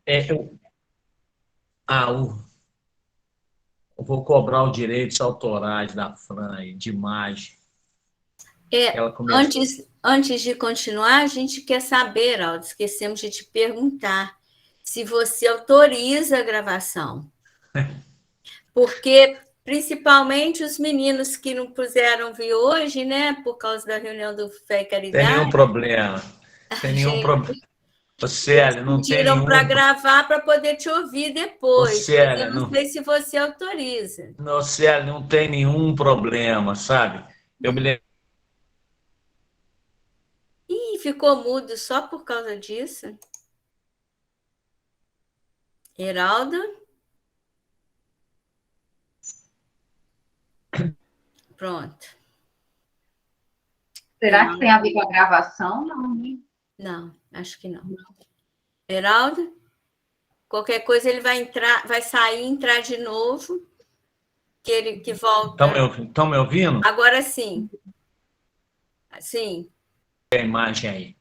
É, ah, eu vou cobrar os direitos autorais da Fran aí, de imagem. É, Ela começou. antes de continuar, a gente quer saber, Aldo, esquecemos de te perguntar se você autoriza a gravação. Porque, principalmente, os meninos que não puderam vir hoje, né, por causa da reunião do Fé e Tem Caridade, nenhum problema. Tem a nenhum problema. gente, Ô, eles Célia, não tem pediram para nenhum. gravar para poder te ouvir Ô, depois, mas eu Célia, não não, sei se você autoriza. não, Célia, não tem nenhum problema, sabe? Eu me lembro. Ih, ficou mudo só por causa disso. Heraldo, pronto. Será que tem Heraldo, a ver com a gravação? Não, né? não, acho que não. Heraldo, qualquer coisa ele vai entrar, vai sair e entrar de novo, que ele que volta. Estão me ouvindo? Agora sim, sim. A imagem aí.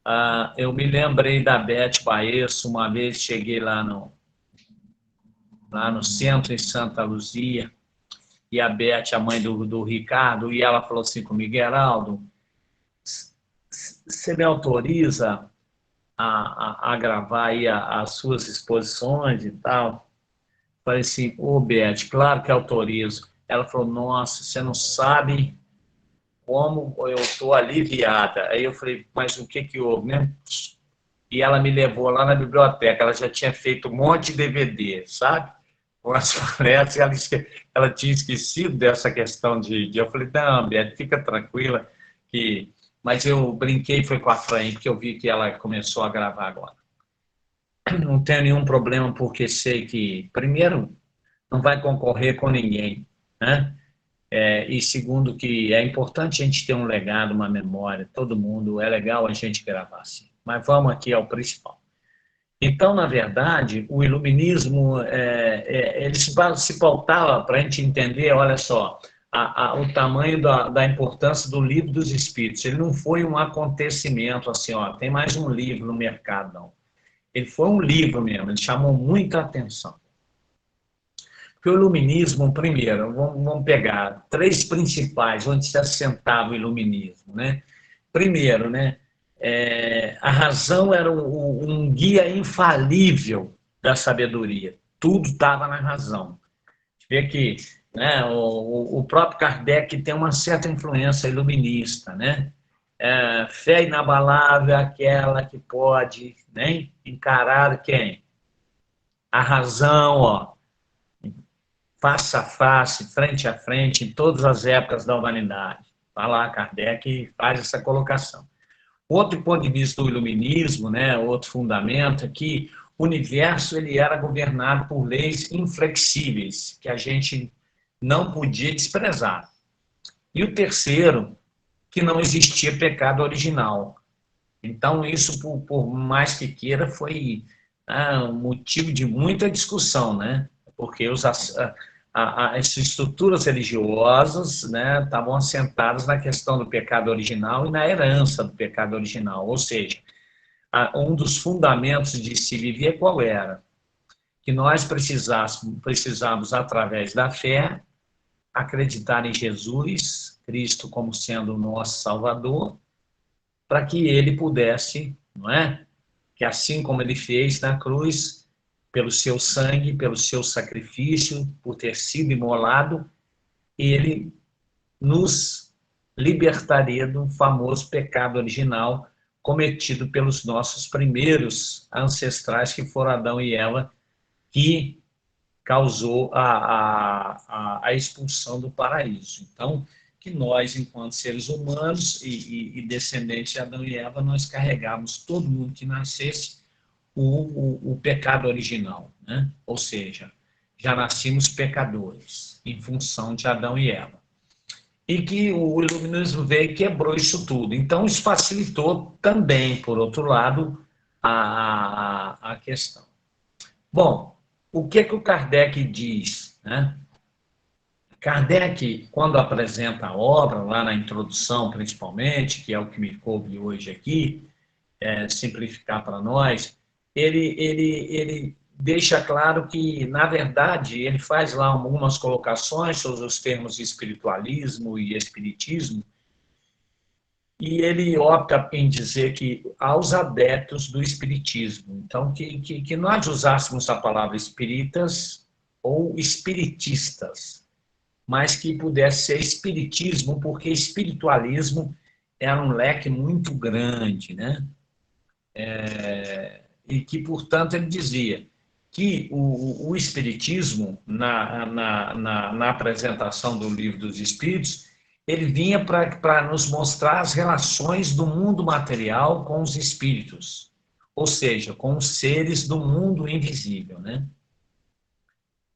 Ah, eu me lembrei da Beth Baesso, uma vez cheguei lá no centro, em Santa Luzia, e a Beth, a mãe do Ricardo, e ela falou assim comigo, Geraldo, você me autoriza a gravar aí as suas exposições e tal? Falei assim, ô Beth, claro que autorizo. Ela falou, nossa, você não sabe como eu estou aliviada. Aí eu falei, mas o que houve, né? E ela me levou lá na biblioteca, ela já tinha feito um monte de DVD, sabe? Com as palestras, ela tinha esquecido dessa questão eu falei, não, Beth, fica tranquila, que... Mas eu brinquei, foi com a Fran, porque eu vi que ela começou a gravar agora. Não tenho nenhum problema, porque sei que, primeiro, não vai concorrer com ninguém, né? E segundo, que é importante a gente ter um legado, uma memória, todo mundo, é legal a gente gravar assim. Mas vamos aqui ao principal. Então, na verdade, o iluminismo, ele se pautava para a gente entender, olha só, o tamanho da importância do livro dos Espíritos. Ele não foi um acontecimento assim, ó, tem mais um livro no mercado, não. Ele foi um livro mesmo, ele chamou muita atenção. Porque o iluminismo, primeiro, vamos pegar três principais, onde se assentava o iluminismo, né? Primeiro, né, a razão era um guia infalível da sabedoria. Tudo estava na razão. Vê que, né, o próprio Kardec tem uma certa influência iluminista, né? Fé inabalável é aquela que pode, né, encarar quem? A razão, ó, face a face, frente a frente, em todas as épocas da humanidade. Vai lá, Kardec faz essa colocação. Outro ponto de vista do iluminismo, né, outro fundamento é que o universo ele era governado por leis inflexíveis, que a gente não podia desprezar. E o terceiro, que não existia pecado original. Então, isso, por mais que queira, foi um motivo de muita discussão, né? Porque as estruturas religiosas, né, estavam assentadas na questão do pecado original e na herança do pecado original. Ou seja, um dos fundamentos de se viver qual era? Que nós precisávamos, através da fé, acreditar em Jesus, Cristo como sendo o nosso Salvador, para que ele pudesse, não é? Que assim como ele fez na cruz, pelo seu sangue, pelo seu sacrifício, por ter sido imolado, ele nos libertaria do famoso pecado original cometido pelos nossos primeiros ancestrais, que foram Adão e Eva, que causou a expulsão do paraíso. Então, que nós, enquanto seres humanos e descendentes de Adão e Eva, nós carregamos todo mundo que nascesse o pecado original, né? Ou seja, já nascemos pecadores em função de Adão e Eva. E que o iluminismo veio e quebrou isso tudo. Então, isso facilitou também, por outro lado, a questão. Bom, o que o Kardec diz, né? Kardec, quando apresenta a obra, lá na introdução principalmente, que é o que me coube hoje aqui, simplificar para nós, ele deixa claro que, na verdade, ele faz lá algumas colocações sobre os termos espiritualismo e espiritismo, e ele opta em dizer que aos adeptos do espiritismo, então, que nós usássemos a palavra espíritas ou espiritistas, mas que pudesse ser espiritismo, porque espiritualismo era um leque muito grande, né? E que, portanto, ele dizia que o espiritismo, na apresentação do Livro dos Espíritos, ele vinha para nos mostrar as relações do mundo material com os espíritos, ou seja, com os seres do mundo invisível, né?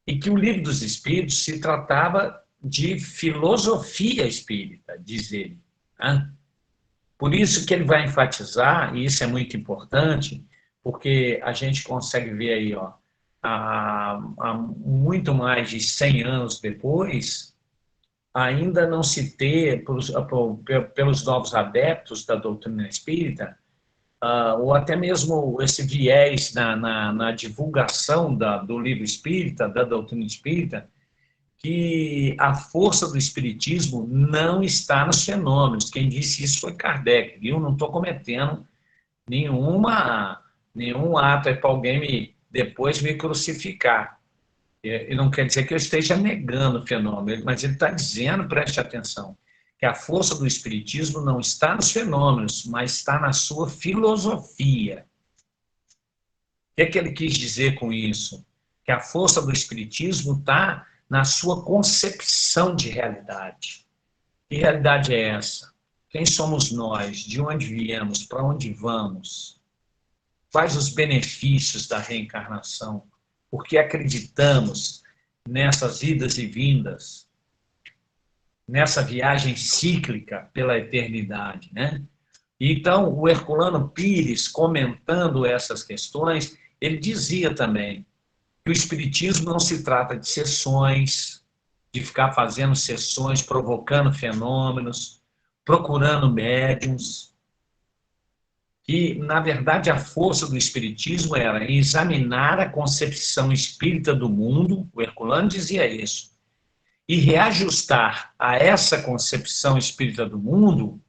E que o Livro dos Espíritos se tratava de filosofia espírita, diz ele. Né? Por isso que ele vai enfatizar, e isso é muito importante, porque a gente consegue ver aí, ó, há muito mais de 100 anos depois, ainda não se ter, pelos novos adeptos da doutrina espírita, ou até mesmo esse viés na divulgação do livro espírita, da doutrina espírita, que a força do espiritismo não está nos fenômenos. Quem disse isso foi Kardec, viu? Não estou cometendo nenhum ato para alguém depois me crucificar. E não quer dizer que eu esteja negando o fenômeno, mas ele está dizendo, preste atenção, que a força do espiritismo não está nos fenômenos, mas está na sua filosofia. O que ele quis dizer com isso? Que a força do espiritismo está na sua concepção de realidade. Que realidade é essa? Quem somos nós? De onde viemos? Para onde vamos? Quais os benefícios da reencarnação? Porque acreditamos nessas idas e vindas, nessa viagem cíclica pela eternidade, né? Então, o Herculano Pires, comentando essas questões, ele dizia também que o espiritismo não se trata de sessões, de ficar fazendo sessões, provocando fenômenos, procurando médiums, que, na verdade, a força do espiritismo era examinar a concepção espírita do mundo, o Herculano dizia isso, e reajustar a essa concepção espírita do mundo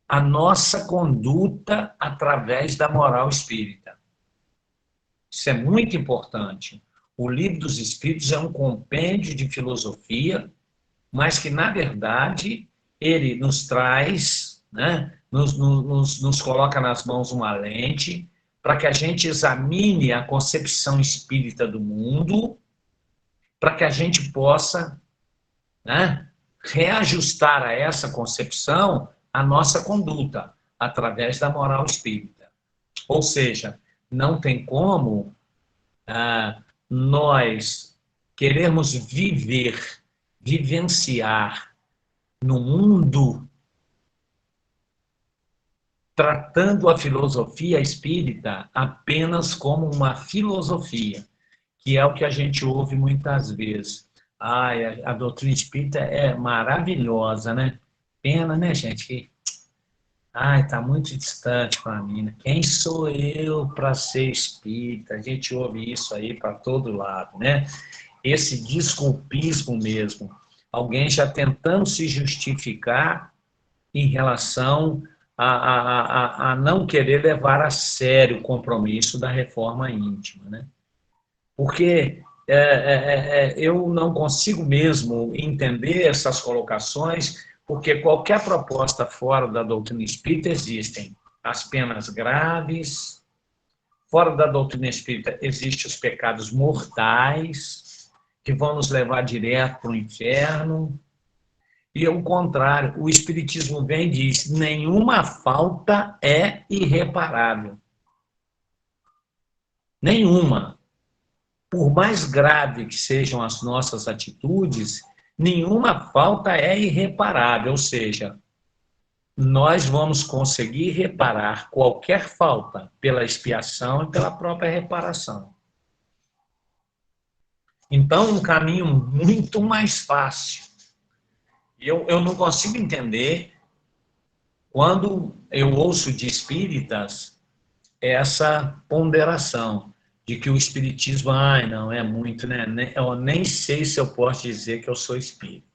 a nossa conduta através da moral espírita. Isso é muito importante. O Livro dos Espíritos é um compêndio de filosofia, mas que, na verdade, ele nos traz, né, nos coloca nas mãos uma lente para que a gente examine a concepção espírita do mundo, para que a gente possa, né, reajustar a essa concepção a nossa conduta através da moral espírita. Ou seja, não tem como nós queremos vivenciar no mundo tratando a filosofia espírita apenas como uma filosofia, que é o que a gente ouve muitas vezes. A doutrina espírita é maravilhosa, né? Pena, né, gente? Que está muito distante para mim. Né? Quem sou eu para ser espírita? A gente ouve isso aí para todo lado, né? Esse desculpismo mesmo. Alguém já tentando se justificar em relação a não querer levar a sério o compromisso da reforma íntima, né? Porque eu não consigo mesmo entender essas colocações, porque qualquer proposta fora da doutrina espírita existem as penas graves, fora da doutrina espírita existem os pecados mortais, que vão nos levar direto para o inferno, e ao contrário, o espiritismo vem e diz, nenhuma falta é irreparável. Nenhuma. Por mais grave que sejam as nossas atitudes, nenhuma falta é irreparável, ou seja, nós vamos conseguir reparar qualquer falta pela expiação e pela própria reparação. Então, um caminho muito mais fácil. Eu não consigo entender, quando eu ouço de espíritas, essa ponderação de que o espiritismo, ai, não, é muito, né? Eu nem sei se eu posso dizer que eu sou espírita.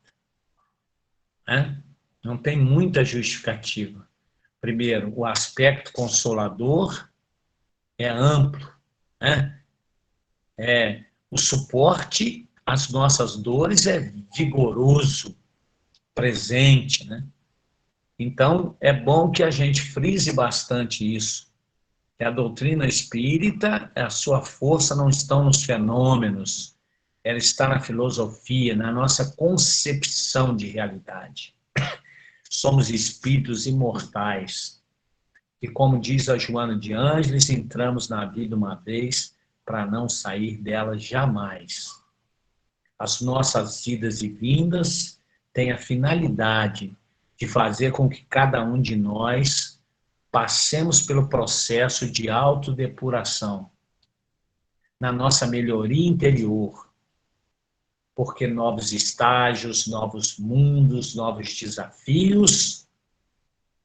Né? Não tem muita justificativa. Primeiro, o aspecto consolador é amplo, né? O suporte às nossas dores é vigoroso, presente, né? Então, é bom que a gente frise bastante isso. Que a doutrina espírita, a sua força não está nos fenômenos, ela está na filosofia, na nossa concepção de realidade. Somos espíritos imortais. E como diz a Joana de Ângeles, entramos na vida uma vez para não sair dela jamais. As nossas idas e vindas têm a finalidade de fazer com que cada um de nós passemos pelo processo de autodepuração, na nossa melhoria interior, porque novos estágios, novos mundos, novos desafios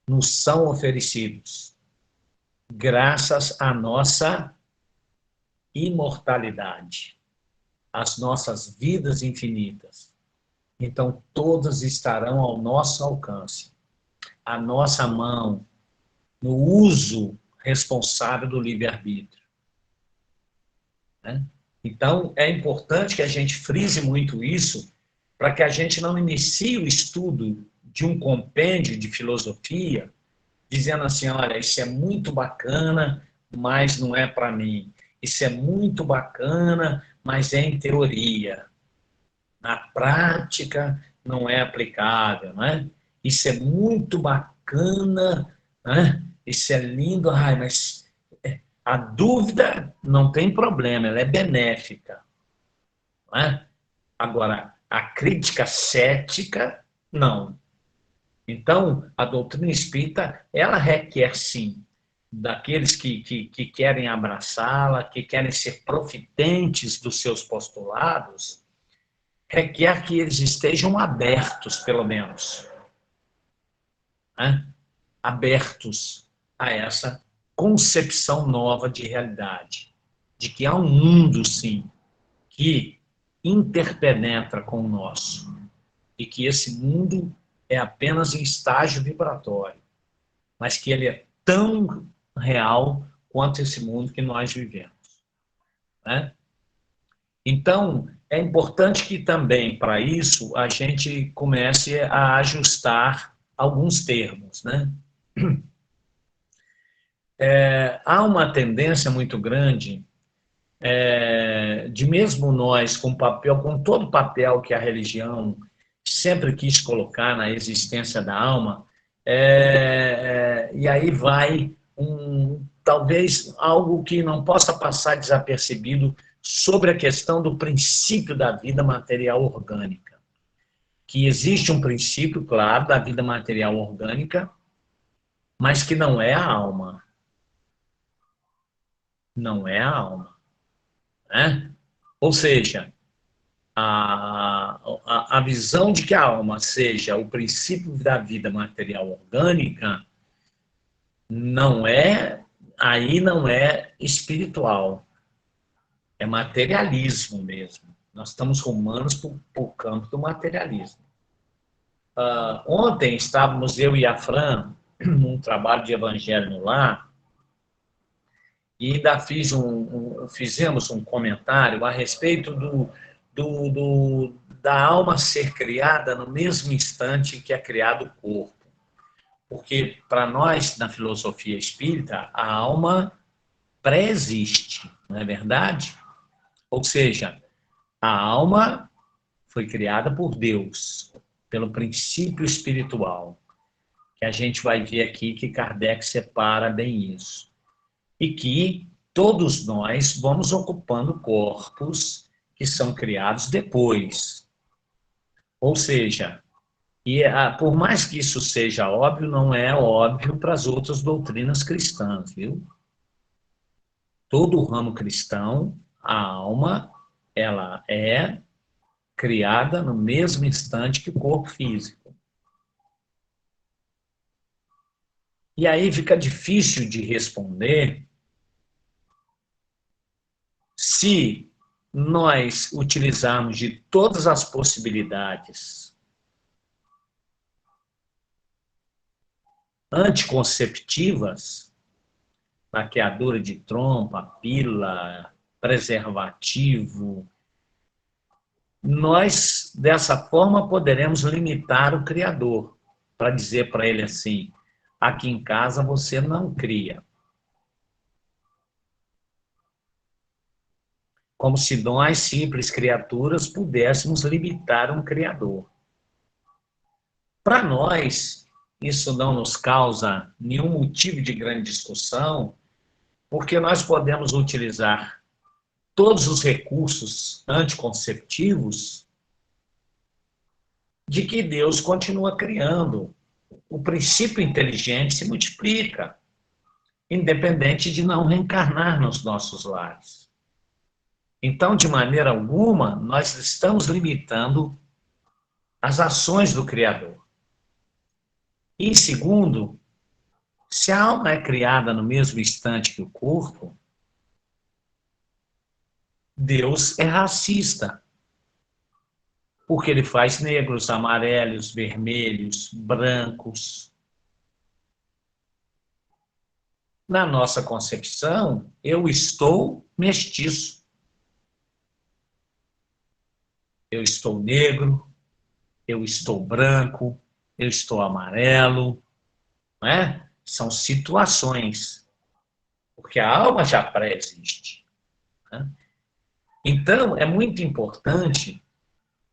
nos são oferecidos, graças à nossa imortalidade, às nossas vidas infinitas. Então, todas estarão ao nosso alcance, à nossa mão, no uso responsável do livre-arbítrio. Né? Então, é importante que a gente frise muito isso, para que a gente não inicie o estudo de um compêndio de filosofia, dizendo assim, olha, isso é muito bacana, mas não é para mim. Isso é muito bacana, mas é em teoria. Na prática, não é aplicável, né? Isso é muito bacana, né? Isso é lindo, ai, mas a dúvida não tem problema, ela é benéfica. Não é? Agora, a crítica cética, não. Então, a doutrina espírita, ela requer, sim, daqueles que querem abraçá-la, que querem ser profitentes dos seus postulados, requer que eles estejam abertos, pelo menos. Né? Abertos a essa concepção nova de realidade. De que há um mundo, sim, que interpenetra com o nosso. E que esse mundo é apenas em estágio vibratório. Mas que ele é tão real quanto esse mundo que nós vivemos. Né? Então, é importante que também, para isso, a gente comece a ajustar alguns termos. Né? Há uma tendência muito grande de mesmo nós, com todo o papel que a religião sempre quis colocar na existência da alma, e aí vai talvez algo que não possa passar desapercebido sobre a questão do princípio da vida material orgânica. Que existe um princípio, claro, da vida material orgânica, mas que não é a alma. Não é a alma. Né? Ou seja, a visão de que a alma seja o princípio da vida material orgânica aí não é espiritual, é materialismo mesmo. Nós estamos rumando para o campo do materialismo. Ontem estávamos eu e a Fran num trabalho de evangelho no lar, e ainda fizemos um comentário a respeito da alma ser criada no mesmo instante que é criado o corpo. Porque, para nós, na filosofia espírita, a alma pré-existe, não é verdade? Ou seja, a alma foi criada por Deus, pelo princípio espiritual, que a gente vai ver aqui que Kardec separa bem isso. E que todos nós vamos ocupando corpos que são criados depois. Ou seja, por mais que isso seja óbvio, não é óbvio para as outras doutrinas cristãs, viu? Todo o ramo cristão, a alma, ela é criada no mesmo instante que o corpo físico. E aí fica difícil de responder se nós utilizarmos de todas as possibilidades anticonceptivas, laqueadura de trompa, pílula, preservativo, nós, dessa forma, poderemos limitar o criador, para dizer para ele assim, aqui em casa você não cria. Como se nós, simples criaturas, pudéssemos limitar um criador. Para nós, isso não nos causa nenhum motivo de grande discussão, porque nós podemos utilizar todos os recursos anticonceptivos de que Deus continua criando. O princípio inteligente se multiplica, independente de não reencarnar nos nossos lares. Então, de maneira alguma, nós estamos limitando as ações do Criador. E segundo, se a alma é criada no mesmo instante que o corpo, Deus é racista, porque ele faz negros, amarelos, vermelhos, brancos. Na nossa concepção, eu estou mestiço. Eu estou negro, eu estou branco, eu estou amarelo, não é? São situações, porque a alma já pré-existe, né? Então, é muito importante,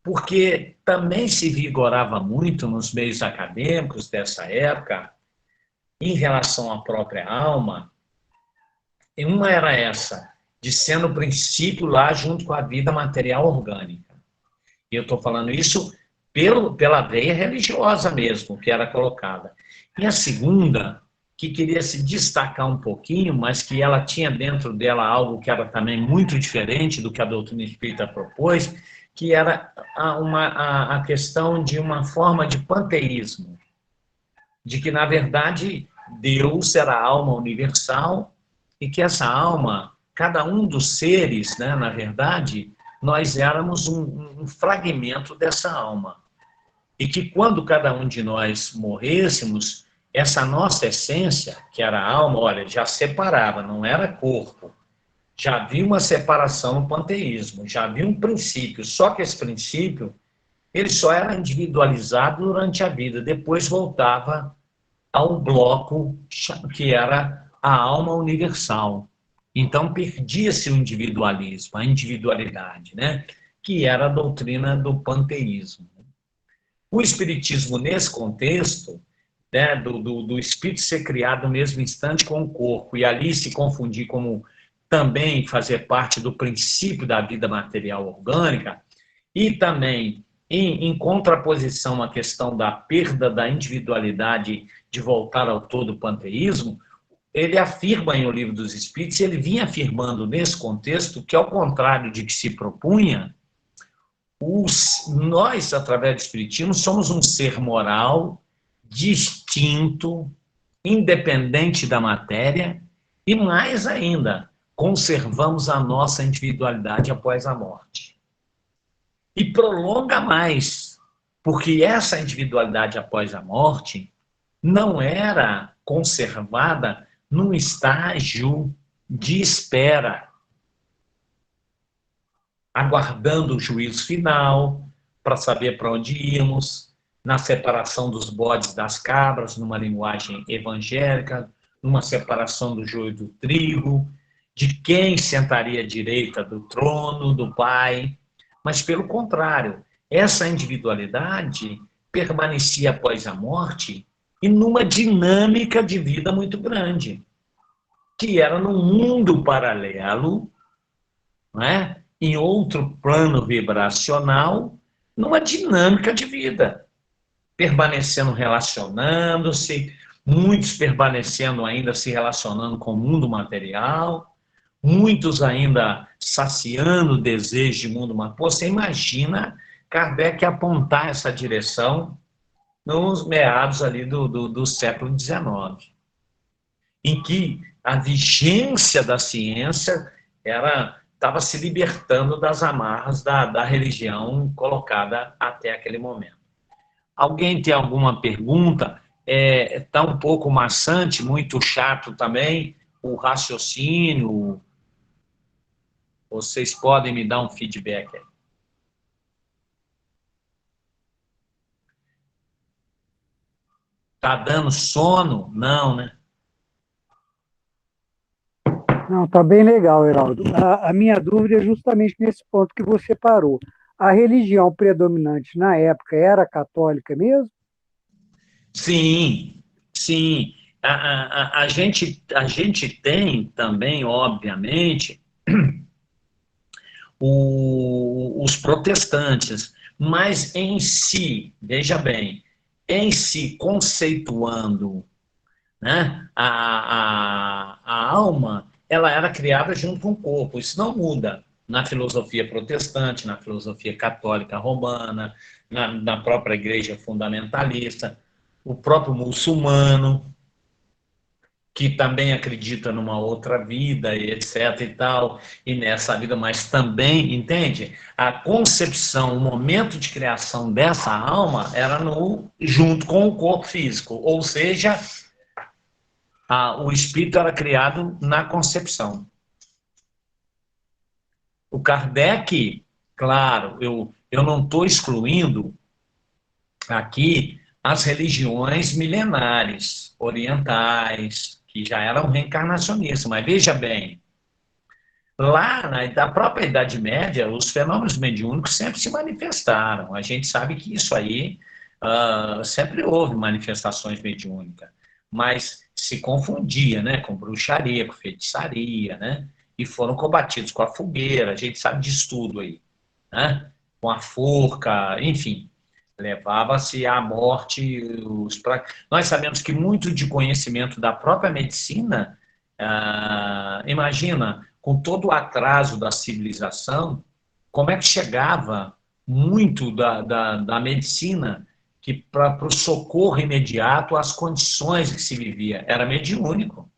porque também se vigorava muito nos meios acadêmicos dessa época, em relação à própria alma, e uma era essa, de ser no princípio lá junto com a vida material orgânica. E eu estou falando isso pela veia religiosa mesmo, que era colocada. E a segunda, que queria se destacar um pouquinho, mas que ela tinha dentro dela algo que era também muito diferente do que a doutrina espírita propôs, que era a questão de uma forma de panteísmo, de que, na verdade, Deus era a alma universal e que essa alma, cada um dos seres, né, na verdade, nós éramos um fragmento dessa alma. E que quando cada um de nós morrêssemos, essa nossa essência, que era a alma, olha, já separava, não era corpo. Já havia uma separação no panteísmo, já havia um princípio, só que esse princípio, ele só era individualizado durante a vida, depois voltava ao bloco que era a alma universal. Então, perdia-se o individualismo, a individualidade, né? Que era a doutrina do panteísmo. O espiritismo, nesse contexto, né, do espírito ser criado no mesmo instante com o corpo, e ali se confundir como também fazer parte do princípio da vida material orgânica, e também em contraposição à questão da perda da individualidade de voltar ao todo panteísmo, ele afirma em O Livro dos Espíritos, ele vinha afirmando nesse contexto que, ao contrário de que se propunha, nós, através do Espiritismo, somos um ser moral, distinto, independente da matéria, e mais ainda, conservamos a nossa individualidade após a morte. E prolonga mais, porque essa individualidade após a morte não era conservada num estágio de espera, aguardando o juízo final, para saber para onde íamos, na separação dos bodes das cabras, numa linguagem evangélica, numa separação do joio do trigo, de quem sentaria à direita do trono do Pai, mas, pelo contrário, essa individualidade permanecia após a morte e numa dinâmica de vida muito grande, que era num mundo paralelo, não é? Em outro plano vibracional, numa dinâmica de vida, permanecendo relacionando-se, muitos permanecendo ainda se relacionando com o mundo material, muitos ainda saciando o desejo de mundo material. Você imagina Kardec apontar essa direção nos meados ali do século XIX, em que a vigência da ciência era estava se libertando das amarras da religião colocada até aquele momento. Alguém tem alguma pergunta? Está um pouco maçante, muito chato também, o raciocínio. Vocês podem me dar um feedback aí. Está dando sono? Não, né? Não, tá bem legal, Heraldo. A minha dúvida é justamente nesse ponto que você parou. A religião predominante na época era católica mesmo? Sim, sim. A gente tem também, obviamente, os protestantes, mas em si, veja bem, em si, conceituando, né, a alma, ela era criada junto com o corpo, isso não muda na filosofia protestante, na filosofia católica romana, na própria igreja fundamentalista, o próprio muçulmano, que também acredita numa outra vida, e etc. e tal, e nessa vida, mas também, entende? A concepção, o momento de criação dessa alma era junto com o corpo físico, ou seja, o espírito era criado na concepção. O Kardec, claro, eu não estou excluindo aqui as religiões milenares, orientais, que já eram reencarnacionistas, mas veja bem, lá na própria Idade Média, os fenômenos mediúnicos sempre se manifestaram. A gente sabe que isso aí sempre houve manifestações mediúnicas, mas se confundia, né, com bruxaria, com feitiçaria, né, e foram combatidos com a fogueira, a gente sabe disso tudo aí, né, com a forca, enfim, levava-se à morte. Nós sabemos que muito de conhecimento da própria medicina, imagina, com todo o atraso da civilização, como é que chegava muito da medicina que para o socorro imediato às condições que se vivia. Era mediúnico.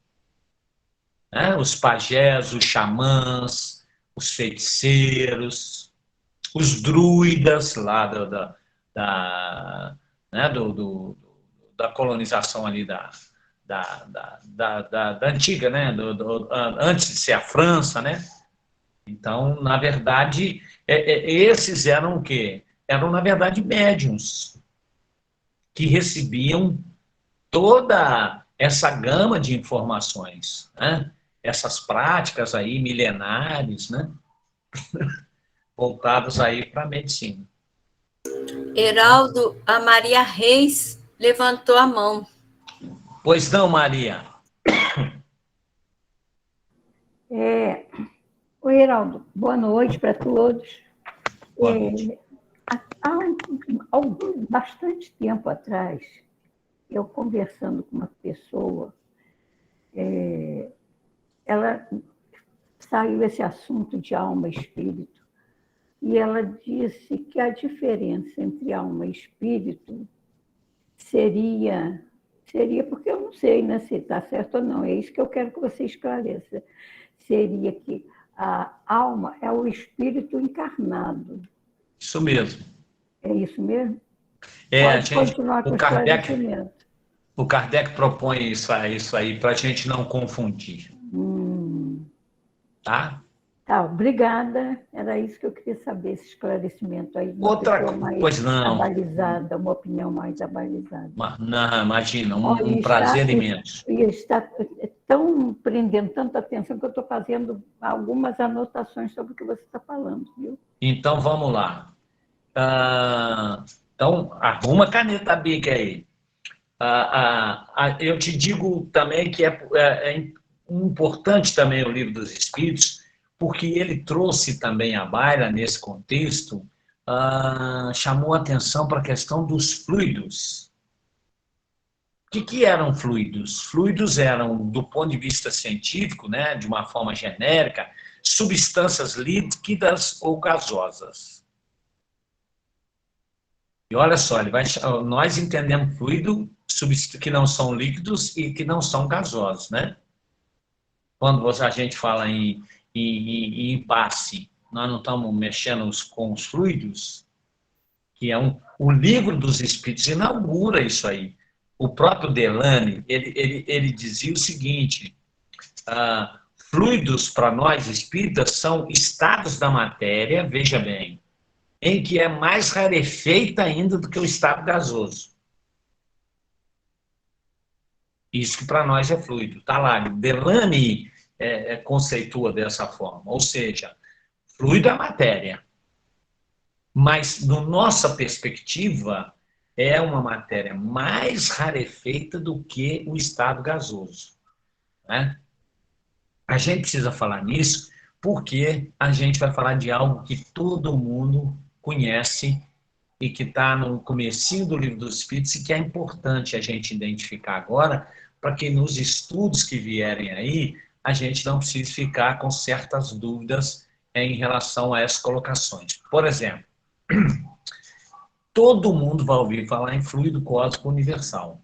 Né? Os pajés, os xamãs, os feiticeiros, os druidas lá né, da colonização ali da antiga, né, antes de ser a França, né? Então, na verdade, esses eram o quê? Eram, na verdade, médiuns que recebiam toda essa gama de informações, né? Essas práticas aí milenares, né? Voltadas aí para a medicina. Heraldo, a Maria Reis levantou a mão. Pois não, Maria. Oi, Heraldo, boa noite para todos. Boa noite. Há bastante tempo atrás, eu conversando com uma pessoa, ela saiu esse assunto de alma e espírito, e ela disse que a diferença entre alma e espírito seria porque eu não sei, né, se está certo ou não, é isso que eu quero que você esclareça, seria que a alma é o espírito encarnado. Isso mesmo. É isso mesmo? Pode continuar com o esclarecimento. O Kardec propõe isso aí para a gente não confundir. Tá? Tá, obrigada. Era isso que eu queria saber, esse esclarecimento aí. Outra coisa, não. Abalizada, uma opinião mais abalizada. Não, imagina, um prazer imenso. E está tão prendendo tanta atenção que eu estou fazendo algumas anotações sobre o que você está falando, viu? Então, vamos lá. Então, arruma a caneta Bic aí. Eu te digo também que é importante também o Livro dos Espíritos, porque ele trouxe também à baila, nesse contexto, chamou atenção para a questão dos fluidos. O que eram fluidos? Fluidos eram, do ponto de vista científico, né, de uma forma genérica, substâncias líquidas ou gasosas. E olha só, nós entendemos fluido que não são líquidos e que não são gasosos, né? Quando a gente fala em e impasse. Nós não estamos mexendo com os fluidos, que é o livro dos Espíritos inaugura isso aí. O próprio Delane, ele dizia o seguinte, fluidos para nós espíritas são estados da matéria, veja bem, em que é mais rarefeita ainda do que o estado gasoso. Isso que para nós é fluido. Está lá, Delane conceitua dessa forma, ou seja, fluido é matéria, mas, na nossa perspectiva, é uma matéria mais rarefeita do que o estado gasoso. Né? A gente precisa falar nisso porque a gente vai falar de algo que todo mundo conhece e que está no comecinho do Livro dos Espíritos e que é importante a gente identificar agora para que nos estudos que vierem aí a gente não precise ficar com certas dúvidas em relação a essas colocações. Por exemplo, todo mundo vai ouvir falar em fluido cósmico universal.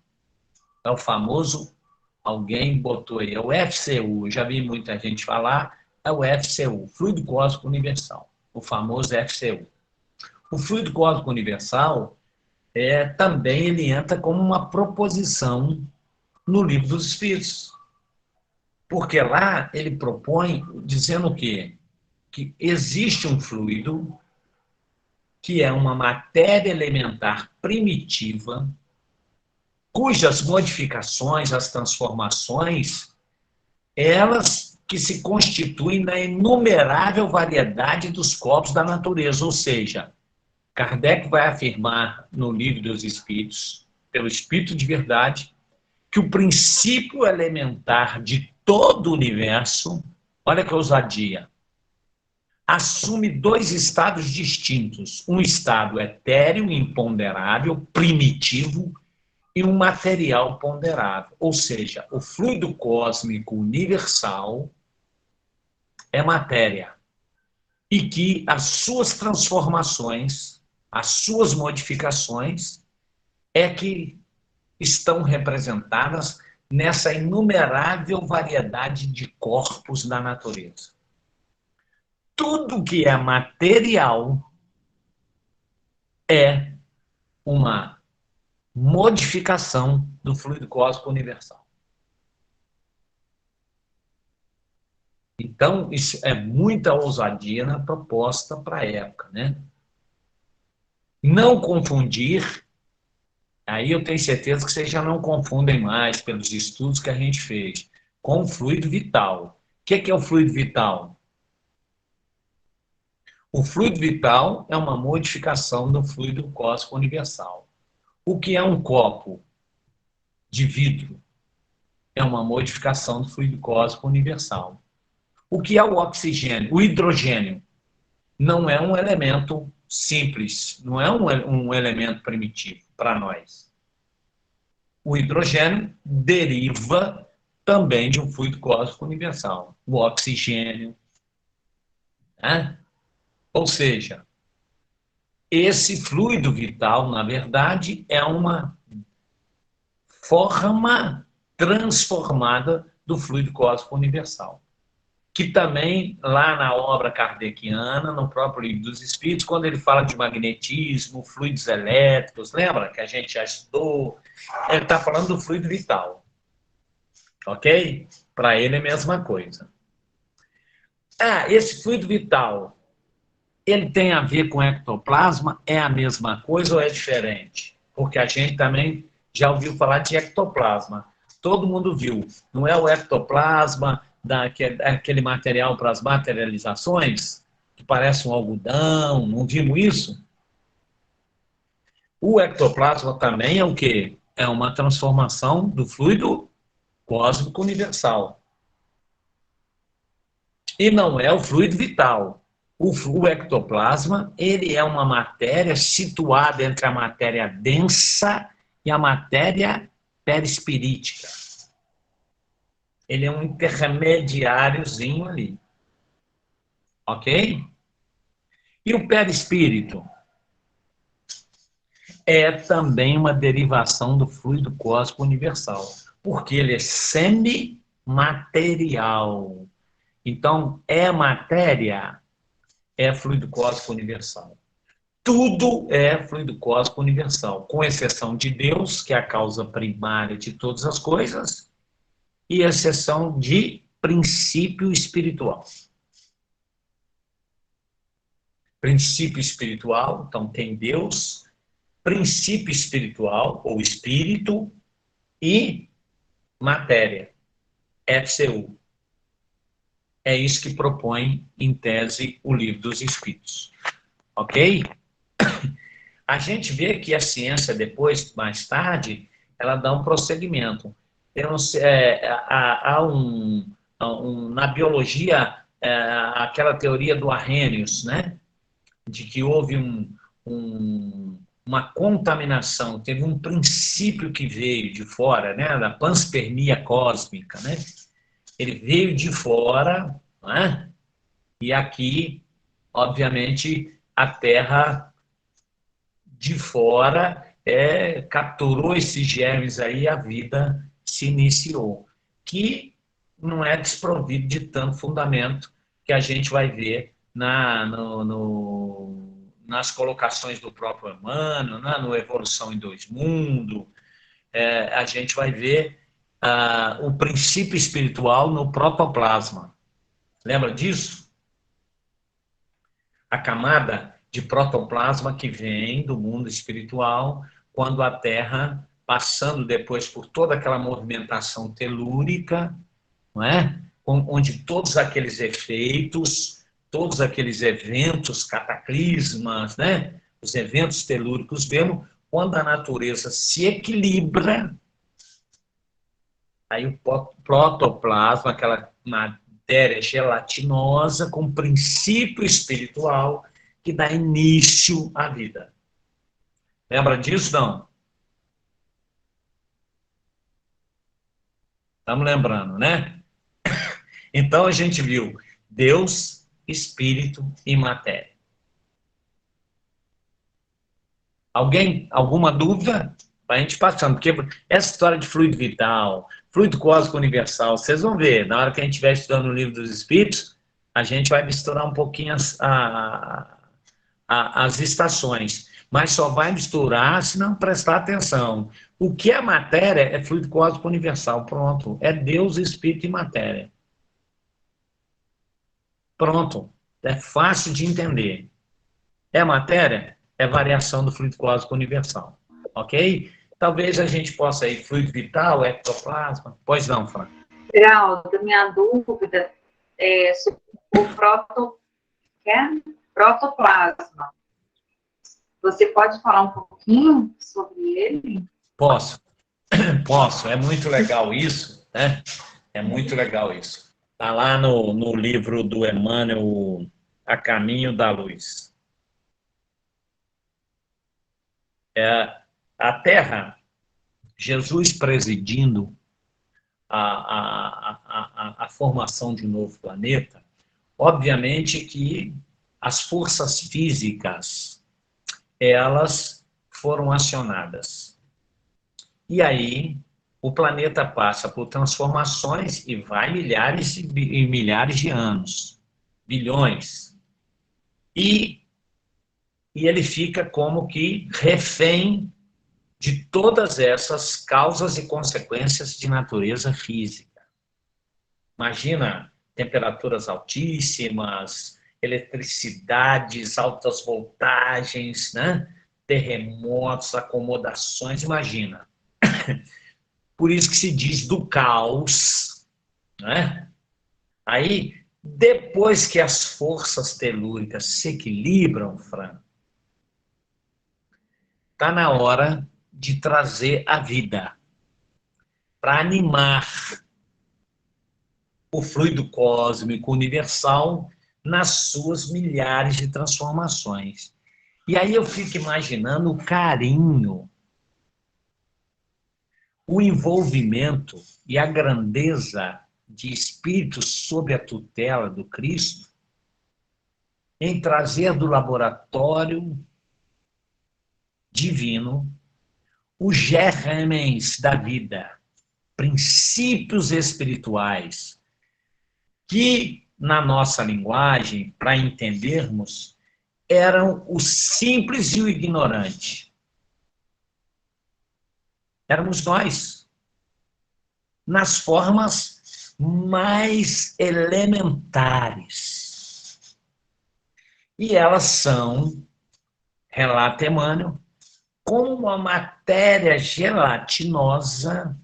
É o famoso, alguém botou aí, é o FCU, eu já vi muita gente falar, é o FCU, fluido cósmico universal, o famoso FCU. O fluido cósmico universal também ele entra como uma proposição no Livro dos Espíritos. Porque lá ele propõe dizendo o quê? Que existe um fluido que é uma matéria elementar primitiva, cujas modificações, as transformações, elas que se constituem na inumerável variedade dos corpos da natureza. Ou seja, Kardec vai afirmar no Livro dos Espíritos, pelo Espírito de Verdade, que o princípio elementar de todo o universo, olha que ousadia, assume dois estados distintos, um estado etéreo, imponderável, primitivo, e um material ponderável. Ou seja, o fluido cósmico universal é matéria, e que as suas transformações, as suas modificações, que estão representadas nessa inumerável variedade de corpos da natureza. Tudo que é material é uma modificação do fluido cósmico universal. Então, isso é muita ousadia na proposta para a época, né? Não confundir, aí eu tenho certeza que vocês já não confundem mais pelos estudos que a gente fez, com o fluido vital. O que é o fluido vital? O fluido vital é uma modificação do fluido cósmico universal. O que é um copo de vidro? É uma modificação do fluido cósmico universal. O que é o oxigênio? O hidrogênio não é um elemento simples, não é um elemento primitivo para nós. O hidrogênio deriva também de um fluido cósmico universal. O oxigênio, né? Ou seja, esse fluido vital, na verdade, é uma forma transformada do fluido cósmico universal. Que também, lá na obra kardeciana, no próprio Livro dos Espíritos, quando ele fala de magnetismo, fluidos elétricos, lembra que a gente já estudou? Ele está falando do fluido vital. Ok? Para ele é a mesma coisa. Esse fluido vital, ele tem a ver com ectoplasma? É a mesma coisa ou é diferente? Porque a gente também já ouviu falar de ectoplasma. Todo mundo viu. Não é o ectoplasma daquele material para as materializações, que parece um algodão, não vimos isso? O ectoplasma também é o quê? É uma transformação do fluido cósmico universal. E não é o fluido vital. O ectoplasma, ele é uma matéria situada entre a matéria densa e a matéria perispirítica. Ele é um intermediáriozinho ali. Ok? E o perispírito? É também uma derivação do fluido cósmico universal, porque ele é semimaterial. Então, é matéria, é fluido cósmico universal. Tudo é fluido cósmico universal, com exceção de Deus, que é a causa primária de todas as coisas, e exceção de princípio espiritual. Princípio espiritual, então tem Deus, princípio espiritual, ou espírito, e matéria, FCU. É isso que propõe, em tese, o Livro dos Espíritos. Ok? A gente vê que a ciência, depois, mais tarde, ela dá um prosseguimento. Na biologia, aquela teoria do Arrhenius, né? De que houve uma contaminação, teve um princípio que veio de fora, né? Da panspermia cósmica, né? Ele veio de fora, né? E aqui, obviamente, a Terra de fora capturou esses germes aí, a vida se iniciou, que não é desprovido de tanto fundamento que a gente vai ver nas colocações do próprio Emmanuel, no Evolução em Dois Mundos. A gente vai ver o princípio espiritual no protoplasma. Lembra disso? A camada de protoplasma que vem do mundo espiritual, quando a Terra, passando depois por toda aquela movimentação telúrica, não é? Onde todos aqueles efeitos, todos aqueles eventos, cataclismas, né? Os eventos telúricos vemos, quando a natureza se equilibra, aí o protoplasma, aquela matéria gelatinosa com princípio espiritual que dá início à vida. Lembra disso, não? Estamos lembrando, né? Então a gente viu Deus, Espírito e matéria. Alguma dúvida? Para a gente passando, porque essa história de fluido vital, fluido cósmico universal, vocês vão ver, na hora que a gente estiver estudando o Livro dos Espíritos, a gente vai misturar um pouquinho as estações, mas só vai misturar se não prestar atenção. O que é matéria é fluido cósmico universal, pronto. É Deus, Espírito e matéria. Pronto. É fácil de entender. É matéria? É variação do fluido cósmico universal. Ok? Talvez a gente possa ir fluido vital, ectoplasma. Pois não, Fran. Geraldo, minha dúvida é sobre o protoplasma. Você pode falar um pouquinho sobre ele? Posso. É muito legal isso, né? É muito legal isso. Está lá no livro do Emmanuel, A Caminho da Luz. A Terra, Jesus presidindo a formação de um novo planeta, obviamente que as forças físicas, elas foram acionadas. E aí, o planeta passa por transformações e vai milhares e milhares de anos, bilhões. E ele fica como que refém de todas essas causas e consequências de natureza física. Imagina temperaturas altíssimas, eletricidades, altas voltagens, né? Terremotos, acomodações, imagina. Por isso que se diz do caos, né? Aí, depois que as forças telúricas se equilibram, Fran, está na hora de trazer a vida para animar o fluido cósmico universal nas suas milhares de transformações. E aí eu fico imaginando o carinho, o envolvimento e a grandeza de espíritos sob a tutela do Cristo em trazer do laboratório divino os germens da vida, princípios espirituais, que na nossa linguagem, para entendermos, eram o simples e o ignorante. Éramos nós, nas formas mais elementares. E elas são, relata Emmanuel, como uma matéria gelatinosa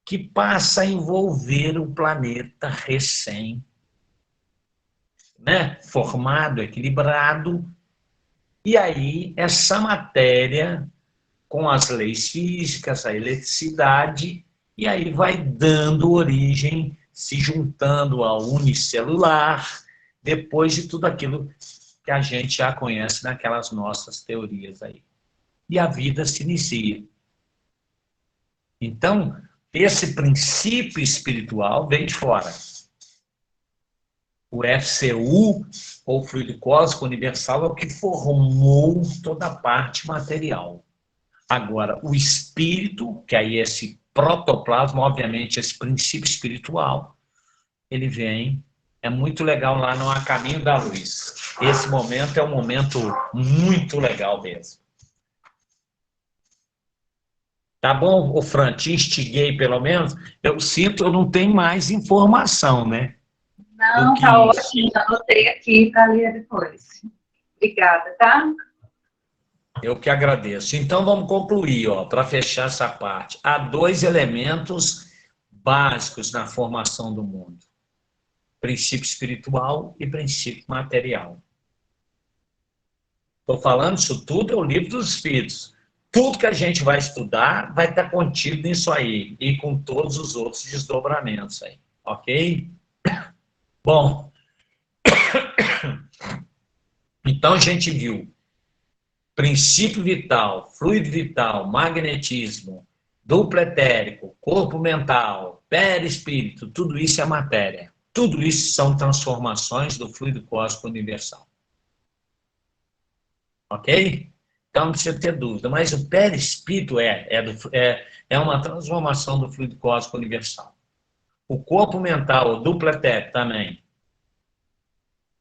que passa a envolver o planeta formado, equilibrado, e aí essa matéria, com as leis físicas, a eletricidade, e aí vai dando origem, se juntando ao unicelular, depois de tudo aquilo que a gente já conhece naquelas nossas teorias aí. E a vida se inicia. Então, esse princípio espiritual vem de fora. O FCU, ou fluido cósmico universal, é o que formou toda a parte material. Agora, o espírito, que aí é esse protoplasma, obviamente, esse princípio espiritual, ele vem, é muito legal lá no A Caminho da Luz. Esse momento é um momento muito legal mesmo. Tá bom, Fran? Te instiguei, pelo menos. Eu sinto, eu não tenho mais informação, né? Não, tá ótimo. Já anotei aqui para ler depois. Obrigada, tá? Eu que agradeço. Então, vamos concluir, para fechar essa parte. Há 2 elementos básicos na formação do mundo. Princípio espiritual e princípio material. Estou falando isso tudo, é o livro dos Espíritos. Tudo que a gente vai estudar vai estar contido nisso aí, e com todos os outros desdobramentos aí, ok? Bom, então a gente viu princípio vital, fluido vital, magnetismo, duplo etérico, corpo mental, perispírito, tudo isso é matéria. Tudo isso são transformações do fluido cósmico universal. Ok? Então não precisa ter dúvida, mas o perispírito é uma transformação do fluido cósmico universal. O corpo mental, o duplo etérico também.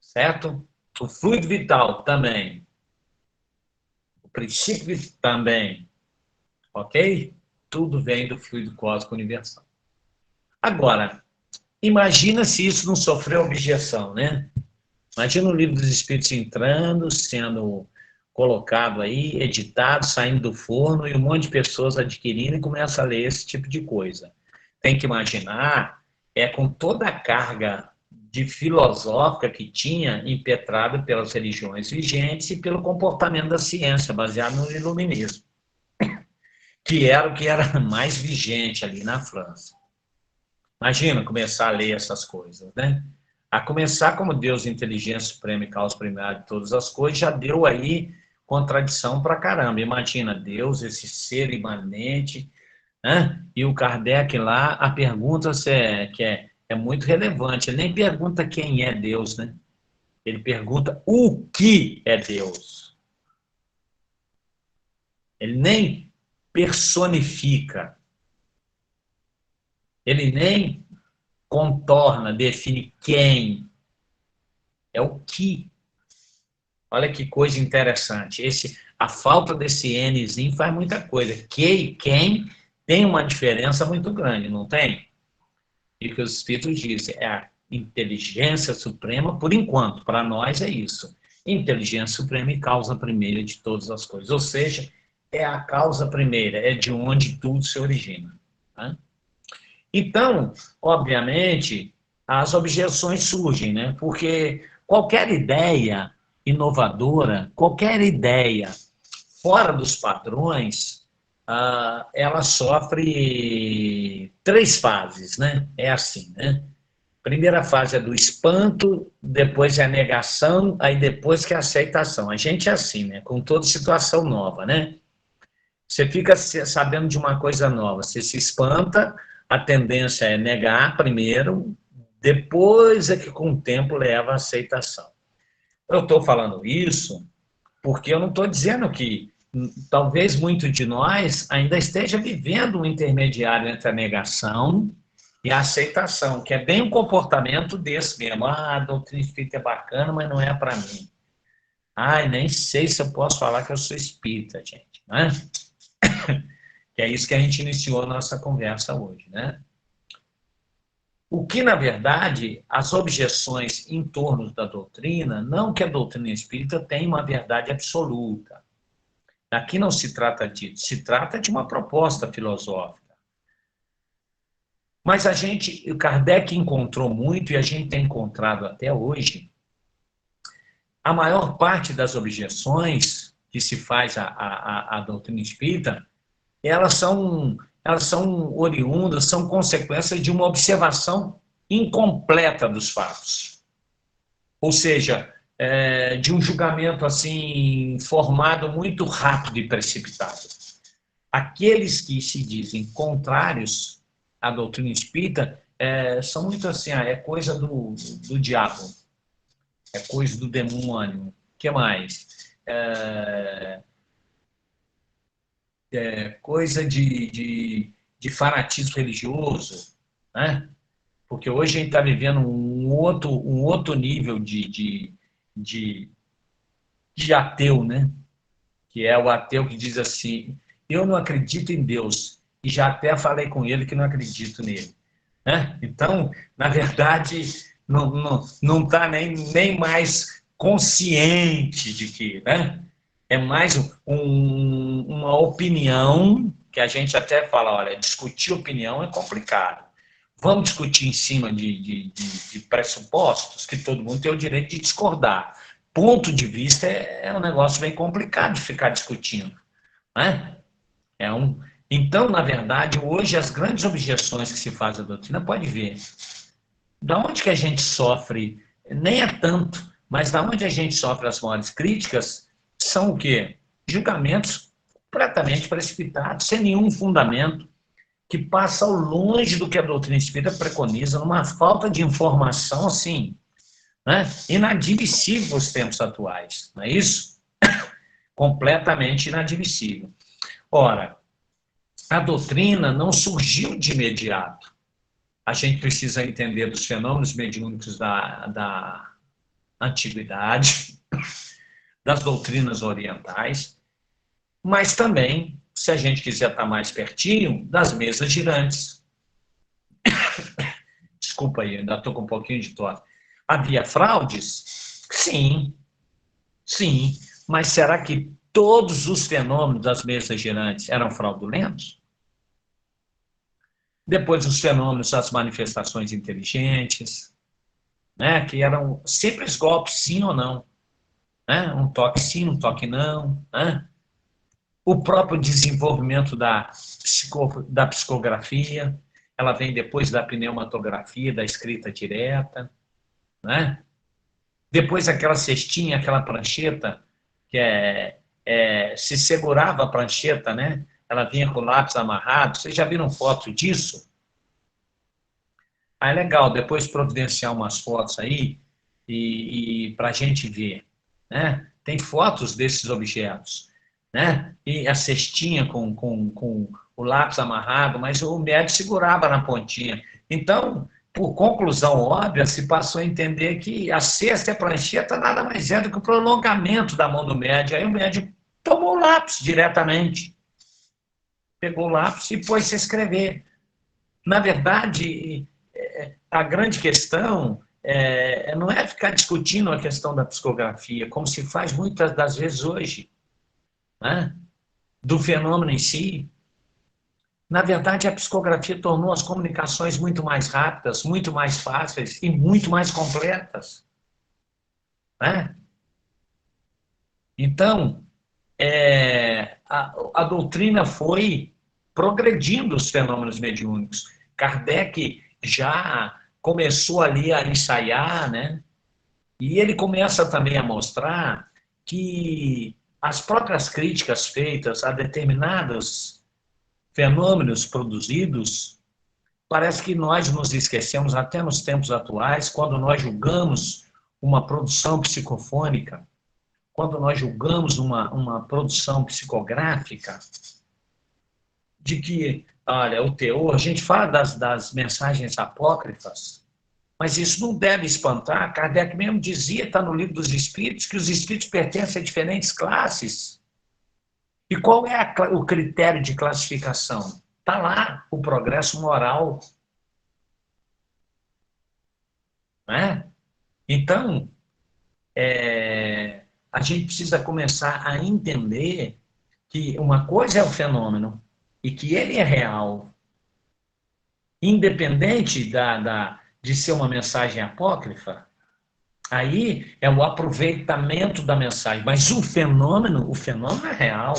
Certo? O fluido vital também. O princípio também. Ok? Tudo vem do fluido cósmico universal. Agora, imagina se isso não sofreu objeção, né? Imagina o livro dos Espíritos entrando, sendo colocado aí, editado, saindo do forno, e um monte de pessoas adquirindo e começa a ler esse tipo de coisa. Tem que imaginar, com toda a carga de filosófica que tinha impetrada pelas religiões vigentes e pelo comportamento da ciência, baseado no iluminismo, que era o que era mais vigente ali na França. Imagina começar a ler essas coisas, né? A começar como Deus, inteligência suprema e causa primária de todas as coisas, já deu aí contradição pra caramba. Imagina Deus, esse ser imanente, né? E o Kardec lá, a pergunta é muito relevante. Ele nem pergunta quem é Deus, né? Ele pergunta o que é Deus. Ele nem personifica. Ele nem contorna, define quem. É o que. Olha que coisa interessante. A falta desse Nzinho faz muita coisa. Que e quem tem uma diferença muito grande, não tem? E o que os Espíritos dizem é a inteligência suprema, por enquanto, para nós é isso. Inteligência suprema e causa primeira de todas as coisas. Ou seja, é a causa primeira, é de onde tudo se origina. Tá? Então, obviamente, as objeções surgem, né? Porque qualquer ideia inovadora, qualquer ideia fora dos padrões, ela sofre 3 fases, né? É assim, né? Primeira fase é do espanto, depois é a negação, aí depois que é a aceitação. A gente é assim, né? Com toda situação nova, né? Você fica sabendo de uma coisa nova, você se espanta, a tendência é negar primeiro, depois é que com o tempo leva à aceitação. Eu estou falando isso porque eu não estou dizendo que talvez muito de nós ainda esteja vivendo um intermediário entre a negação e a aceitação, que é bem um comportamento desse mesmo. Ah, a doutrina espírita é bacana, mas não é para mim. Ai, nem sei se eu posso falar que eu sou espírita, gente, né? Que é isso que a gente iniciou a nossa conversa hoje, né? O que, na verdade, as objeções em torno da doutrina, não que a doutrina espírita tenha uma verdade absoluta. Aqui não se trata disso, se trata de uma proposta filosófica. Mas o Kardec encontrou muito, e a gente tem encontrado até hoje, a maior parte das objeções que se faz à doutrina espírita, elas são oriundas, são consequências de uma observação incompleta dos fatos. Ou seja, de um julgamento assim formado muito rápido e precipitado. Aqueles que se dizem contrários à doutrina espírita são muito assim, é coisa do diabo, é coisa do demônio. O que mais? Coisa de fanatismo religioso, né? Porque hoje a gente está vivendo um outro nível de ateu, né? Que é o ateu que diz assim, eu não acredito em Deus, e já até falei com ele que não acredito nele. Né? Então, na verdade, não está nem mais consciente de que, né? É mais uma opinião, que a gente até fala, olha, discutir opinião é complicado. Vamos discutir em cima de pressupostos, que todo mundo tem o direito de discordar. Ponto de vista é um negócio bem complicado de ficar discutindo. Né? Então, na verdade, hoje as grandes objeções que se faz à doutrina, pode ver, da onde que a gente sofre, nem é tanto, mas da onde a gente sofre as maiores críticas, são o quê? Julgamentos completamente precipitados, sem nenhum fundamento, que passam longe do que a doutrina espírita preconiza, numa falta de informação, assim, né? Inadmissível os tempos atuais, não é isso? Completamente inadmissível. Ora, a doutrina não surgiu de imediato. A gente precisa entender dos fenômenos mediúnicos da antiguidade, das doutrinas orientais, mas também, se a gente quiser estar mais pertinho, das mesas girantes. Desculpa aí, ainda estou com um pouquinho de tosse. Havia fraudes? Sim, sim. Mas será que todos os fenômenos das mesas girantes eram fraudulentos? Depois os fenômenos das manifestações inteligentes, né, que eram simples golpes, sim ou não. Né? Um toque sim, um toque não. Né? O próprio desenvolvimento da psicografia, ela vem depois da pneumatografia, da escrita direta. Né? Depois aquela cestinha, aquela prancheta, que se segurava a prancheta, né? Ela vinha com o lápis amarrado. Vocês já viram foto disso? É legal, depois providenciar umas fotos aí e para a gente ver. Né? Tem fotos desses objetos. Né? E a cestinha com o lápis amarrado, mas o médico segurava na pontinha. Então, por conclusão óbvia, se passou a entender que a cesta e a prancheta nada mais é do que o prolongamento da mão do médico. Aí o médico tomou o lápis diretamente. Pegou o lápis e pôs-se a escrever. Na verdade, a grande questão não é ficar discutindo a questão da psicografia, como se faz muitas das vezes hoje, né? Do fenômeno em si. Na verdade, a psicografia tornou as comunicações muito mais rápidas, muito mais fáceis e muito mais completas. Né? Então, a doutrina foi progredindo os fenômenos mediúnicos. Kardec já começou ali a ensaiar, né? E ele começa também a mostrar que as próprias críticas feitas a determinados fenômenos produzidos, parece que nós nos esquecemos, até nos tempos atuais, quando nós julgamos uma produção psicofônica, quando nós julgamos uma produção psicográfica, de que olha, o teor, a gente fala das mensagens apócrifas, mas isso não deve espantar. Kardec mesmo dizia, está no Livro dos Espíritos, que os espíritos pertencem a diferentes classes. E qual é o critério de classificação? Está lá, o progresso moral. Né? Então, a gente precisa começar a entender que uma coisa é o fenômeno e que ele é real. Independente de ser uma mensagem apócrifa, aí é o aproveitamento da mensagem. Mas o fenômeno é real.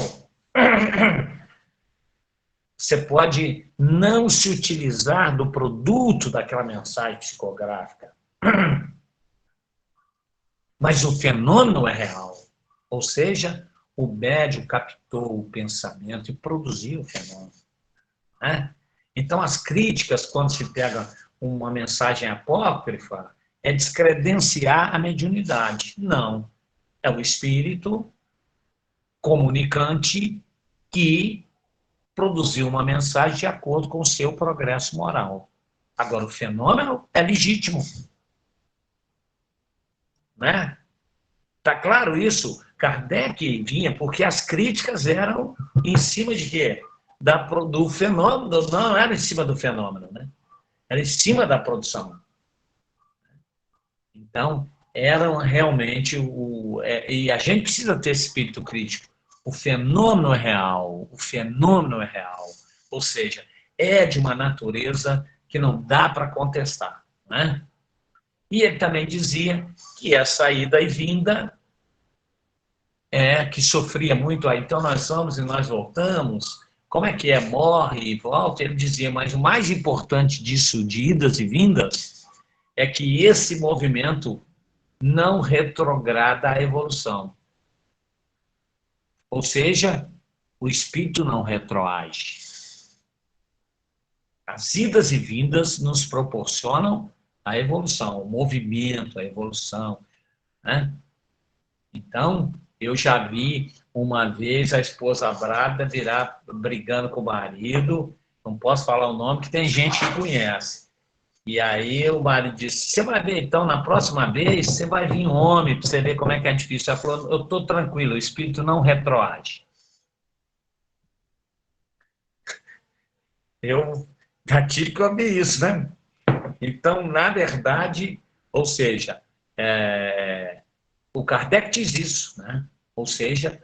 Você pode não se utilizar do produto daquela mensagem psicográfica, mas o fenômeno é real. Ou seja, o médium captou o pensamento e produziu o fenômeno. Né? Então, as críticas, quando se pega uma mensagem apócrifa, é descredenciar a mediunidade. Não. É o espírito comunicante que produziu uma mensagem de acordo com o seu progresso moral. Agora, o fenômeno é legítimo. Né? Tá claro isso? Kardec vinha porque as críticas eram em cima de quê? Do fenômeno, não era em cima do fenômeno, né? Era em cima da produção. Então, eram realmente e a gente precisa ter esse espírito crítico. O fenômeno é real, ou seja, é de uma natureza que não dá para contestar, né? E ele também dizia que a saída e vinda que sofria muito, então nós vamos e nós voltamos, como é que é, morre e volta? Ele dizia, mas o mais importante disso, de idas e vindas, é que esse movimento não retrograda a evolução. Ou seja, o espírito não retroage. As idas e vindas nos proporcionam a evolução, o movimento, a evolução. Né? Então, eu já vi uma vez a esposa brava virar brigando com o marido, não posso falar o nome, que tem gente que conhece. E aí o marido disse, você vai ver, então, na próxima vez, você vai vir homem, para você ver como é que é difícil. Ela falou, eu estou tranquilo, o espírito não retroage. Eu já tive que ouvir isso, né? Então, na verdade, ou seja, o Kardec diz isso, né? Ou seja,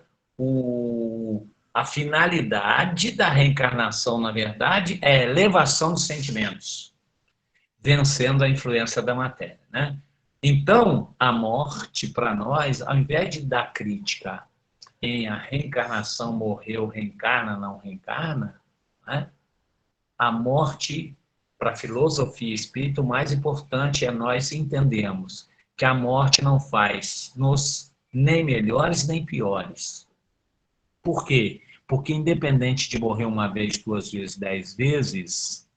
a finalidade da reencarnação, na verdade, é a elevação dos sentimentos, vencendo a influência da matéria, né? Então, a morte, para nós, ao invés de dar crítica em a reencarnação, morreu, reencarna, não reencarna, né? A morte, para a filosofia espírita, o mais importante é nós entendermos que a morte não faz nos nem melhores nem piores. Por quê? Porque independente de morrer uma vez, 2 vezes, 10 vezes,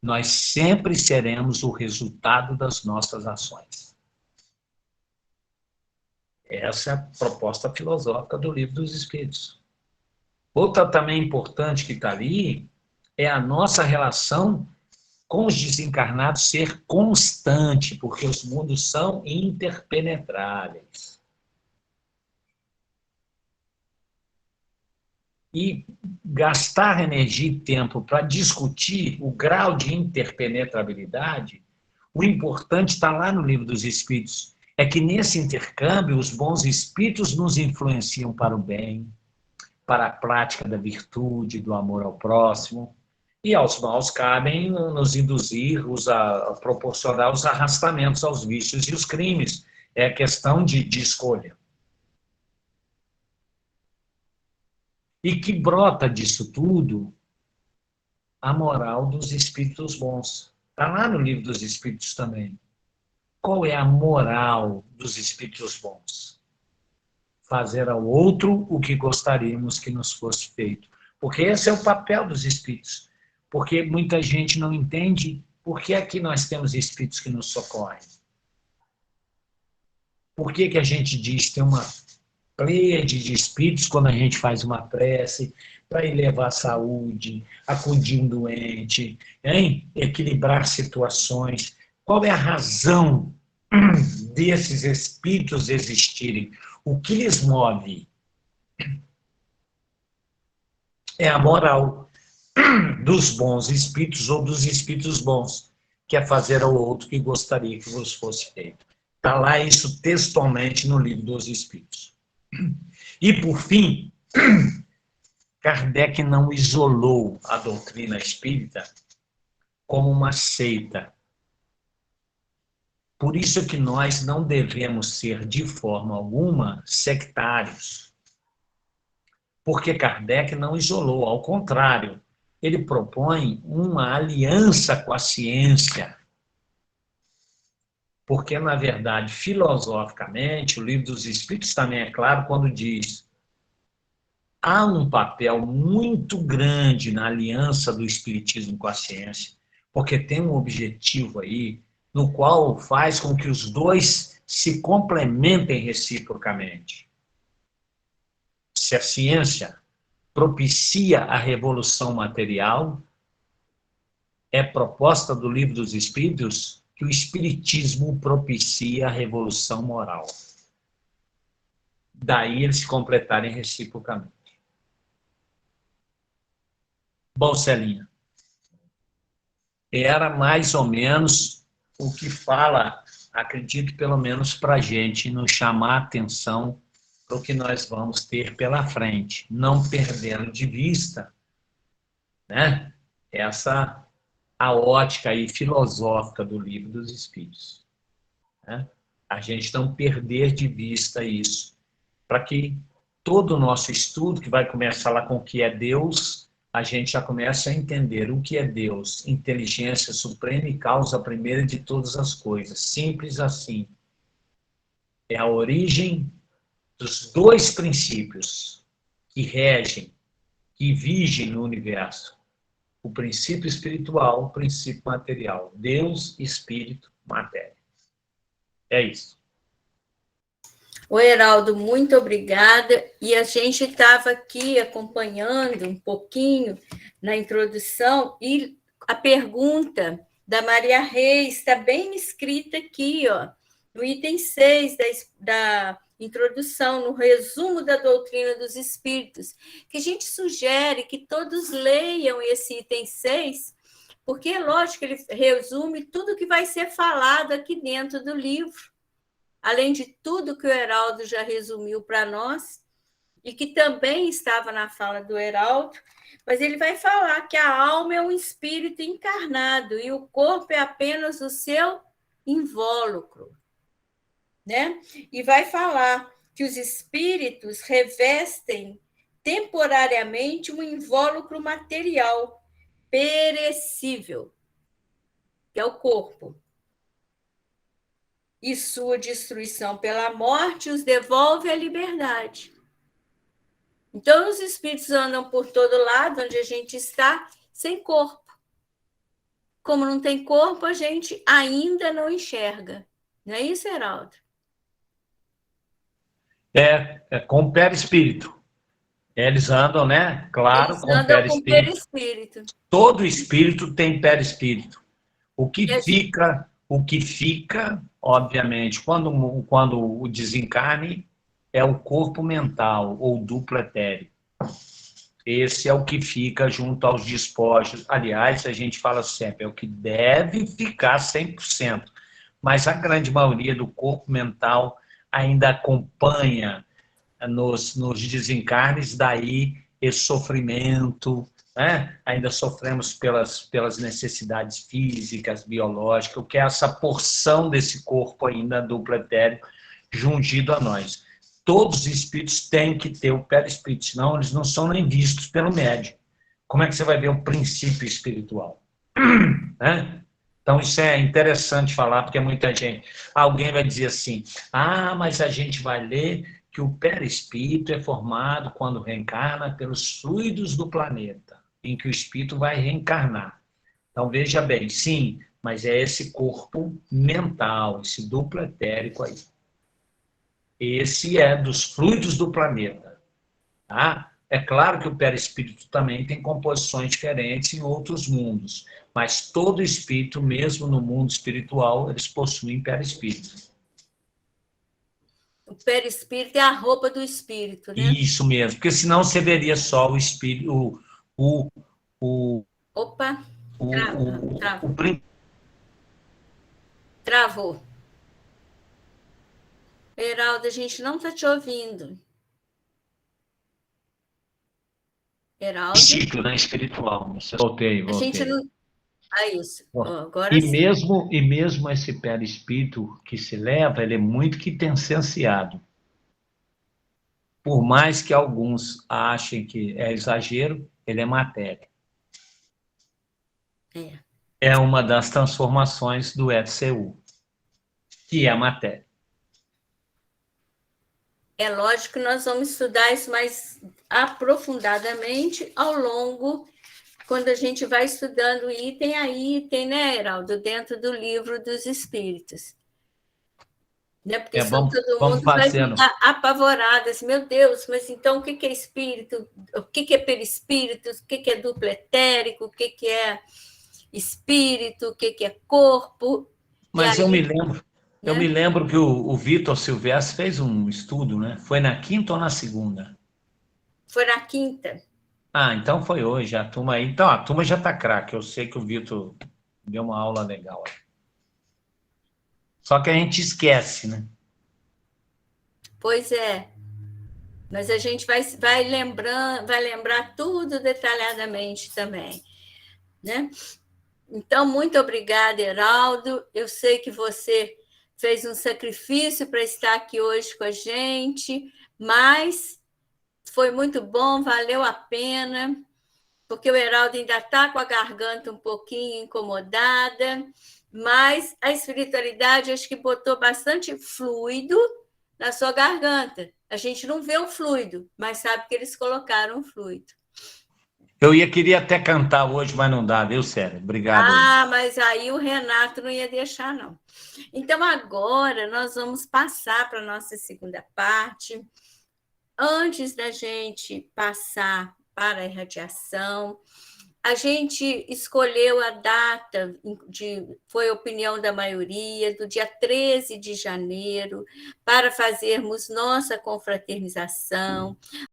nós sempre seremos o resultado das nossas ações. Essa é a proposta filosófica do Livro dos Espíritos. Outra também importante que está ali é a nossa relação com os desencarnados ser constante, porque os mundos são interpenetráveis. E gastar energia e tempo para discutir o grau de interpenetrabilidade, o importante está lá no Livro dos Espíritos, é que nesse intercâmbio os bons espíritos nos influenciam para o bem, para a prática da virtude, do amor ao próximo, e aos maus cabem nos induzir, a proporcionar os arrastamentos aos vícios e os crimes. É questão de escolha. E que brota disso tudo a moral dos espíritos bons. Está lá no Livro dos Espíritos também. Qual é a moral dos espíritos bons? Fazer ao outro o que gostaríamos que nos fosse feito. Porque esse é o papel dos espíritos. Porque muita gente não entende por que aqui nós temos espíritos que nos socorrem. Por que a gente diz que tem uma pleiade de espíritos quando a gente faz uma prece para elevar a saúde, acudir um doente, hein? Equilibrar situações. Qual é a razão desses espíritos existirem? O que lhes move? É a moral dos bons espíritos ou dos espíritos bons, que é fazer ao outro que gostaria que vos fosse feito. Está lá isso textualmente no Livro dos Espíritos. E, por fim, Kardec não isolou a doutrina espírita como uma seita. Por isso que nós não devemos ser, de forma alguma, sectários. Porque Kardec não isolou, ao contrário, ele propõe uma aliança com a ciência. Porque, na verdade, filosoficamente, o Livro dos Espíritos também é claro quando diz: há um papel muito grande na aliança do Espiritismo com a ciência, porque tem um objetivo aí, no qual faz com que os dois se complementem reciprocamente. Se a ciência propicia a revolução material, é proposta do Livro dos Espíritos que o Espiritismo propicia a revolução moral. Daí eles se completarem reciprocamente. Bom, Celinha, era mais ou menos o que fala, acredito, pelo menos para a gente, nos chamar a atenção para o que nós vamos ter pela frente, não perdendo de vista, né, a ótica aí filosófica do Livro dos Espíritos. Né? A gente não perder de vista isso, para que todo o nosso estudo, que vai começar lá com o que é Deus, a gente já começa a entender o que é Deus, inteligência suprema e causa primeira de todas as coisas. Simples assim. É a origem dos dois princípios que regem, que vigem no universo. O princípio espiritual, o princípio material. Deus, espírito, matéria. É isso. O Heraldo, muito obrigada. E a gente estava aqui acompanhando um pouquinho na introdução, e a pergunta da Maria Reis está bem escrita aqui, ó, no item 6 da introdução, no resumo da doutrina dos espíritos, que a gente sugere que todos leiam esse item 6, porque é lógico que ele resume tudo que vai ser falado aqui dentro do livro, além de tudo que o Heraldo já resumiu para nós, e que também estava na fala do Heraldo, mas ele vai falar que a alma é um espírito encarnado e o corpo é apenas o seu invólucro. Né? E vai falar que os espíritos revestem temporariamente um invólucro material, perecível, que é o corpo. E sua destruição pela morte os devolve à liberdade. Então, os espíritos andam por todo lado, onde a gente está, sem corpo. Como não tem corpo, a gente ainda não enxerga. Não é isso, Heraldo? É com o perispírito. Eles andam, né? Claro, Eles andam com perispírito. Todo espírito tem perispírito. O que fica, obviamente, quando o desencarne, é o corpo mental, ou duplo etéreo. Esse é o que fica junto aos despojos. Aliás, a gente fala sempre, é o que deve ficar 100%. Mas a grande maioria do corpo mental ainda acompanha nos desencarnes, daí esse sofrimento, né? Ainda sofremos pelas necessidades físicas, biológicas, o que é essa porção desse corpo ainda duplo etéreo jungido a nós. Todos os espíritos têm que ter o perispírito, senão eles não são nem vistos pelo médium. Como é que você vai ver o princípio espiritual? Né? Então, isso é interessante falar, porque muita gente... Alguém vai dizer assim, mas a gente vai ler que o perispírito é formado quando reencarna pelos fluidos do planeta, em que o espírito vai reencarnar. Então, veja bem, sim, mas é esse corpo mental, esse duplo etérico aí. Esse é dos fluidos do planeta. Tá? É claro que o perispírito também tem composições diferentes em outros mundos, mas todo espírito, mesmo no mundo espiritual, eles possuem perispírito. O perispírito é a roupa do espírito, né? Isso mesmo, porque senão você veria só o espírito, Opa, o travou. Heraldo, a gente não está te ouvindo. Heraldo? ciclo, né, espiritual. Voltei. A gente não... isso. Agora E sim. mesmo esse perispírito que se leva, ele é muito quintessenciado. Por mais que alguns achem que é exagero, ele é matéria. É uma das transformações do ETCU, que é a matéria. É lógico que nós vamos estudar isso mais aprofundadamente ao longo, quando a gente vai estudando item a item, né, Heraldo? Dentro do livro dos Espíritos. Né? Porque senão todo mundo vai ficar apavorado, assim, meu Deus, mas então o que é espírito? O que é perispírito? O que é duplo etérico? O que é espírito? O que é corpo? Mas aí, eu me lembro que o Vitor Silvestre fez um estudo, né? Foi na quinta ou na segunda? Foi na quinta. Ah, então foi hoje, a turma aí. Então, a turma já está craque. Eu sei que o Vitor deu uma aula legal. Só que a gente esquece, né? Pois é. Mas a gente vai lembrar tudo detalhadamente também, né? Então, muito obrigada, Heraldo. Eu sei que você fez um sacrifício para estar aqui hoje com a gente, mas foi muito bom, valeu a pena, porque o Heraldo ainda está com a garganta um pouquinho incomodada, mas a espiritualidade acho que botou bastante fluido na sua garganta. A gente não vê o fluido, mas sabe que eles colocaram o fluido. Queria até cantar hoje, mas não dá, viu, Célia? Obrigado. Mas aí o Renato não ia deixar, não. Então, agora nós vamos passar para a nossa segunda parte. Antes da gente passar para a irradiação, a gente escolheu a data, foi a opinião da maioria, do dia 13 de janeiro, para fazermos nossa confraternização.